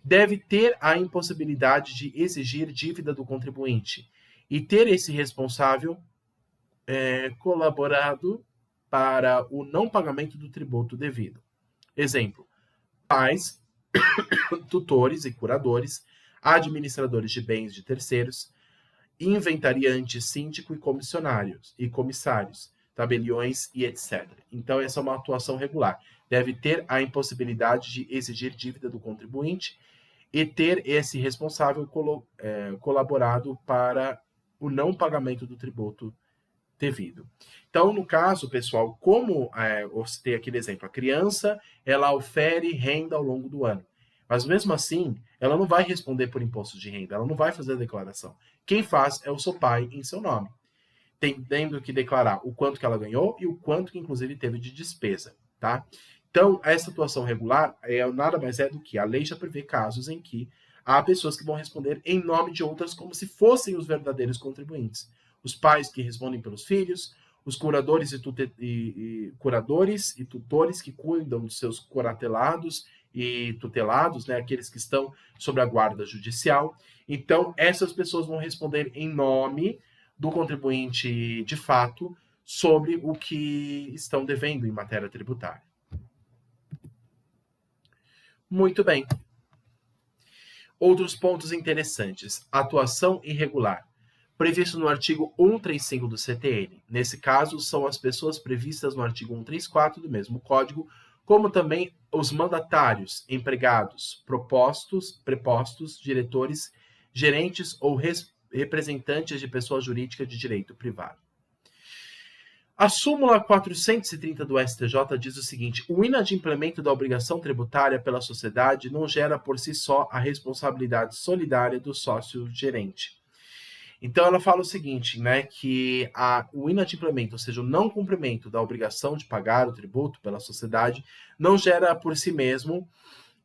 Deve ter a impossibilidade de exigir dívida do contribuinte e ter esse responsável colaborado para o não pagamento do tributo devido. Exemplo, pais, tutores e curadores, administradores de bens de terceiros, inventariantes, síndico e comissários, tabeliões e etc. Então, essa é uma atuação regular. Deve ter a impossibilidade de exigir dívida do contribuinte e ter esse responsável colaborado para o não pagamento do tributo devido. Então, no caso, pessoal, como eu citei aquele exemplo, a criança, ela ofere renda ao longo do ano. Mas mesmo assim, ela não vai responder por imposto de renda, ela não vai fazer a declaração. Quem faz é o seu pai em seu nome, tendo que declarar o quanto que ela ganhou e o quanto que inclusive teve de despesa, tá? Então, essa atuação regular nada mais é do que a lei já prevê casos em que há pessoas que vão responder em nome de outras como se fossem os verdadeiros contribuintes. Os pais que respondem pelos filhos, os curadores e tutores que cuidam dos seus curatelados e tutelados, né, aqueles que estão sob a guarda judicial. Então, essas pessoas vão responder em nome do contribuinte de fato sobre o que estão devendo em matéria tributária. Muito bem. Outros pontos interessantes. Atuação irregular. Previsto no artigo 135 do CTN. Nesse caso, são as pessoas previstas no artigo 134 do mesmo Código, como também os mandatários, empregados, prepostos, diretores, gerentes ou representantes de pessoa jurídica de direito privado. A súmula 430 do STJ diz o seguinte: o inadimplemento da obrigação tributária pela sociedade não gera por si só a responsabilidade solidária do sócio gerente. Então ela fala o seguinte, né, que o inadimplemento, ou seja, o não cumprimento da obrigação de pagar o tributo pela sociedade, não gera por si mesmo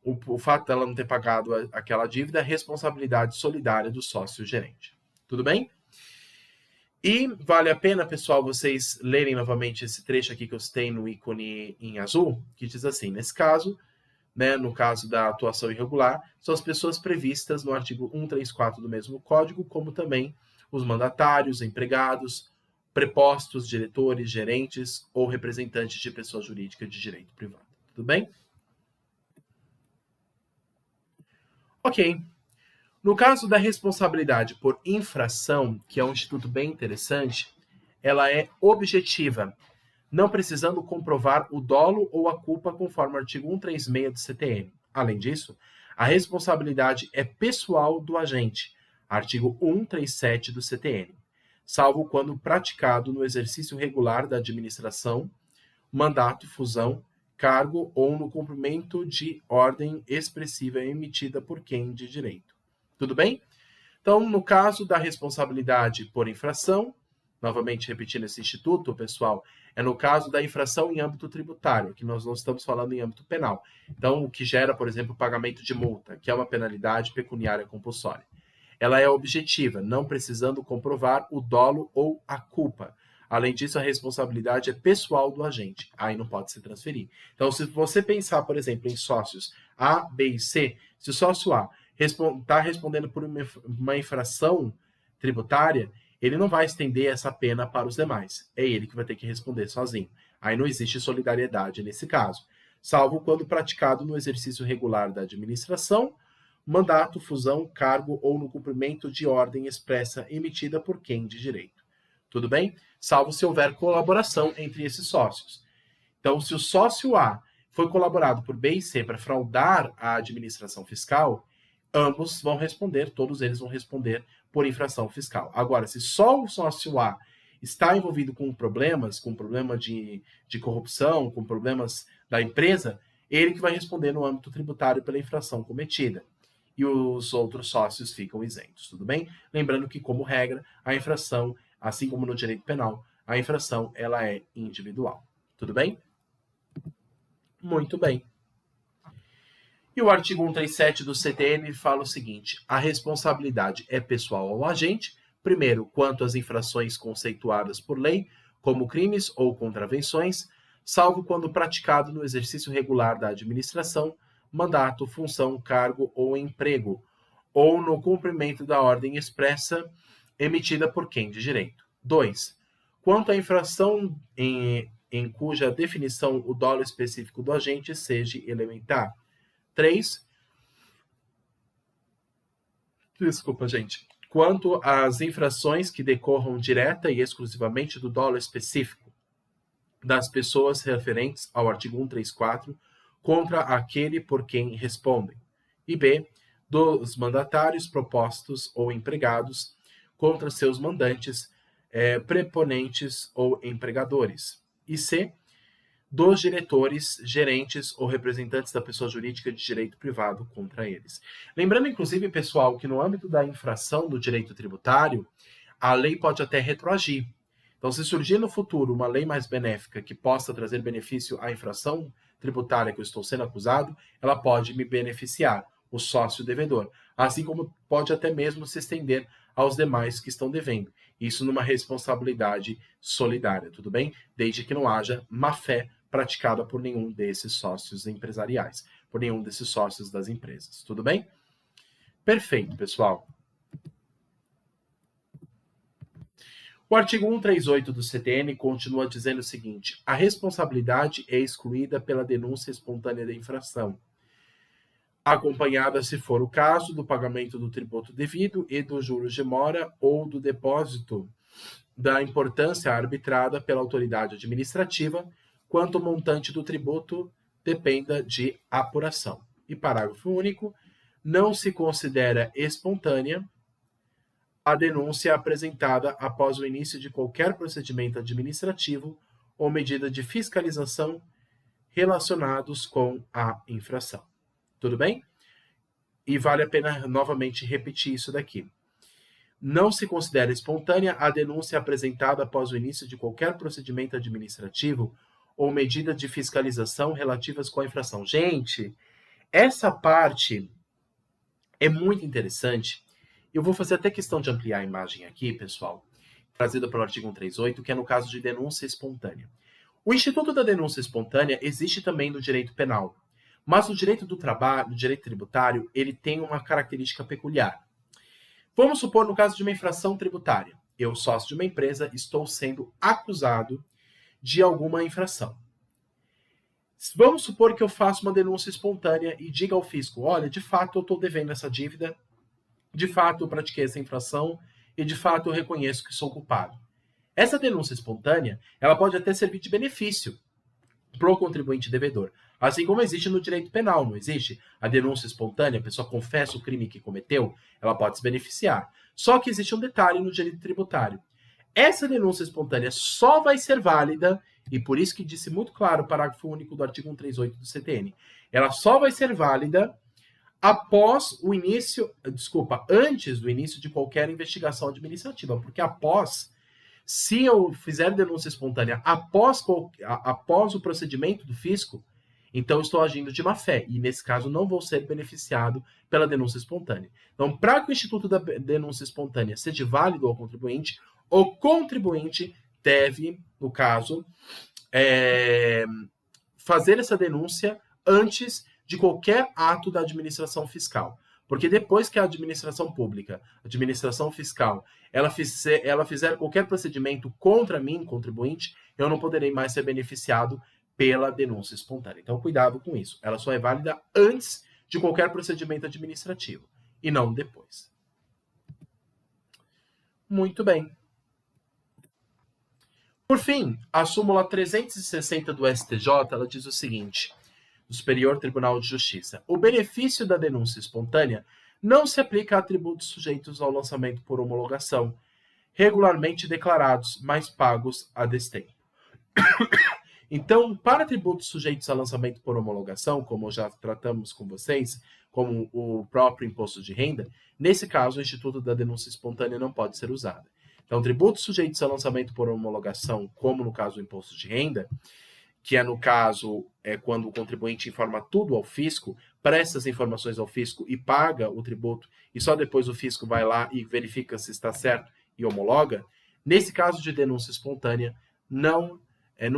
o fato dela não ter pagado aquela dívida, a responsabilidade solidária do sócio gerente. Tudo bem? E vale a pena, pessoal, vocês lerem novamente esse trecho aqui que eu citei no ícone em azul, que diz assim: nesse caso, né, no caso da atuação irregular, são as pessoas previstas no artigo 134 do mesmo Código, como também os mandatários, empregados, prepostos, diretores, gerentes ou representantes de pessoa jurídica de direito privado. Tudo bem? Ok. No caso da responsabilidade por infração, que é um instituto bem interessante, ela é objetiva, não precisando comprovar o dolo ou a culpa conforme o artigo 136 do CTN. Além disso, a responsabilidade é pessoal do agente, artigo 137 do CTN, salvo quando praticado no exercício regular da administração, mandato, fusão, cargo ou no cumprimento de ordem expressiva emitida por quem de direito. Tudo bem? Então, no caso da responsabilidade por infração, novamente repetindo esse instituto, pessoal, é no caso da infração em âmbito tributário, que nós não estamos falando em âmbito penal. Então, o que gera, por exemplo, o pagamento de multa, que é uma penalidade pecuniária compulsória. ela é objetiva, não precisando comprovar o dolo ou a culpa. Além disso, a responsabilidade é pessoal do agente, aí não pode se transferir. Então, se você pensar, por exemplo, em sócios A, B e C, se o sócio A está respondendo por uma infração tributária, ele não vai estender essa pena para os demais. É ele que vai ter que responder sozinho. Aí não existe solidariedade nesse caso, salvo quando praticado no exercício regular da administração, mandato, fusão, cargo ou no cumprimento de ordem expressa emitida por quem de direito. Tudo bem? Salvo se houver colaboração entre esses sócios. Então, se o sócio A foi colaborado por B e C para fraudar a administração fiscal, ambos vão responder, todos eles vão responder por infração fiscal. Agora, se só o sócio A está envolvido com problemas, com problema de corrupção, com problemas da empresa, ele que vai responder no âmbito tributário pela infração cometida. E os outros sócios ficam isentos, tudo bem? Lembrando que, como regra, a infração, assim como no direito penal, a infração ela é individual. Tudo bem? Muito bem. E o artigo 137 do CTN fala o seguinte: a responsabilidade é pessoal ao agente, primeiro, quanto às infrações conceituadas por lei, como crimes ou contravenções, salvo quando praticado no exercício regular da administração, mandato, função, cargo ou emprego, ou no cumprimento da ordem expressa emitida por quem de direito. 2. Quanto à infração em cuja definição o dolo específico do agente seja elementar. 3. Desculpa, gente. Quanto às infrações que decorram direta e exclusivamente do dolo específico das pessoas referentes ao artigo 134 contra aquele por quem respondem. E B. Dos mandatários propostos ou empregados contra seus mandantes, preponentes ou empregadores. E C. Dos diretores, gerentes ou representantes da pessoa jurídica de direito privado contra eles. Lembrando, inclusive, pessoal, que no âmbito da infração do direito tributário, a lei pode até retroagir. Então, se surgir no futuro uma lei mais benéfica que possa trazer benefício à infração tributária que eu estou sendo acusado, ela pode me beneficiar, o sócio devedor, assim como pode até mesmo se estender aos demais que estão devendo. Isso numa responsabilidade solidária, tudo bem? Desde que não haja má-fé praticada por nenhum desses sócios empresariais, por nenhum desses sócios das empresas, tudo bem? Perfeito, pessoal. O artigo 138 do CTN continua dizendo o seguinte: a responsabilidade é excluída pela denúncia espontânea da infração, acompanhada, se for o caso, do pagamento do tributo devido e dos juros de mora ou do depósito da importância arbitrada pela autoridade administrativa, quanto o montante do tributo dependa de apuração. E parágrafo único, não se considera espontânea a denúncia apresentada após o início de qualquer procedimento administrativo ou medida de fiscalização relacionados com a infração. Tudo bem? E vale a pena novamente repetir isso daqui. Não se considera espontânea a denúncia apresentada após o início de qualquer procedimento administrativo ou medida de fiscalização relativas com a infração. Gente, essa parte é muito interessante. Eu vou fazer até questão de ampliar a imagem aqui, pessoal, trazida pelo artigo 138, que é no caso de denúncia espontânea. O Instituto da Denúncia Espontânea existe também no direito penal. Mas o direito do trabalho, o direito tributário, ele tem uma característica peculiar. Vamos supor, no caso de uma infração tributária, eu, sócio de uma empresa, estou sendo acusado de alguma infração. Vamos supor que eu faça uma denúncia espontânea e diga ao fisco: olha, de fato eu estou devendo essa dívida, de fato eu pratiquei essa infração e de fato eu reconheço que sou culpado. Essa denúncia espontânea, ela pode até servir de benefício para o contribuinte devedor. Assim como existe no direito penal, não existe? A denúncia espontânea, a pessoa confessa o crime que cometeu, ela pode se beneficiar. Só que existe um detalhe no direito tributário. Essa denúncia espontânea só vai ser válida, e por isso que disse muito claro o parágrafo único do artigo 138 do CTN, ela só vai ser válida após o início, antes do início de qualquer investigação administrativa, porque se eu fizer denúncia espontânea após o procedimento do fisco, Então, estou agindo de má fé e, nesse caso, não vou ser beneficiado pela denúncia espontânea. Então, para que o Instituto da Denúncia Espontânea seja válido ao contribuinte, o contribuinte deve, no caso, fazer essa denúncia antes de qualquer ato da administração fiscal. Porque depois que a administração pública, a administração fiscal, ela fizer qualquer procedimento contra mim, contribuinte, eu não poderei mais ser beneficiado pela denúncia espontânea. Então, cuidado com isso. Ela só é válida antes de qualquer procedimento administrativo e não depois. Muito bem. Por fim, a súmula 360 do STJ, ela diz o seguinte: do Superior Tribunal de Justiça. O benefício da denúncia espontânea não se aplica a tributos sujeitos ao lançamento por homologação, regularmente declarados, mas pagos a destempo. Então, para tributos sujeitos a lançamento por homologação, como já tratamos com vocês, como o próprio imposto de renda, nesse caso, o Instituto da Denúncia Espontânea não pode ser usado. Então, tributos sujeitos a lançamento por homologação, como no caso do imposto de renda, que é no caso quando o contribuinte informa tudo ao fisco, presta as informações ao fisco e paga o tributo, e só depois o fisco vai lá e verifica se está certo e homologa. Nesse caso de denúncia espontânea, não,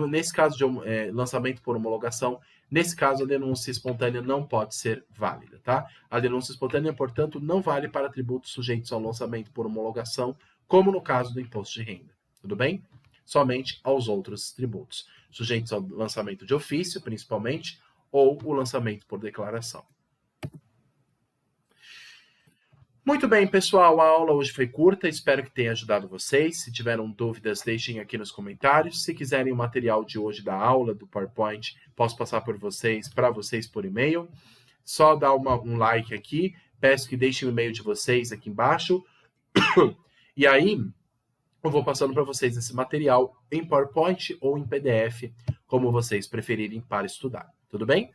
nesse caso de lançamento por homologação, nesse caso a denúncia espontânea não pode ser válida, tá? A denúncia espontânea, portanto, não vale para tributos sujeitos ao lançamento por homologação, como no caso do imposto de renda. Tudo bem? Somente aos outros tributos, sujeitos ao lançamento de ofício, principalmente, ou o lançamento por declaração. Muito bem, pessoal, a aula hoje foi curta, espero que tenha ajudado vocês. Se tiveram dúvidas, deixem aqui nos comentários. Se quiserem o material de hoje da aula, do PowerPoint, posso passar para vocês por e-mail. Só dá um like aqui, peço que deixem o e-mail de vocês aqui embaixo. E aí, eu vou passando para vocês esse material em PowerPoint ou em PDF, como vocês preferirem para estudar. Tudo bem?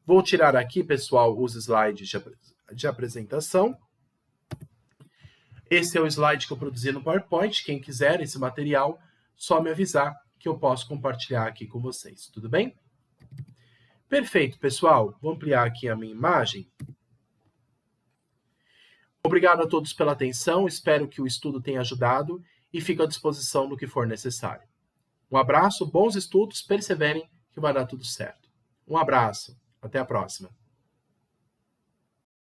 Vou tirar aqui, pessoal, os slides de apresentação. Esse é o slide que eu produzi no PowerPoint. Quem quiser esse material, só me avisar que eu posso compartilhar aqui com vocês. Tudo bem? Perfeito, pessoal. Vou ampliar aqui a minha imagem. Obrigado a todos pela atenção. Espero que o estudo tenha ajudado e fico à disposição no que for necessário. Um abraço, bons estudos, perseverem que vai dar tudo certo. Um abraço, até a próxima.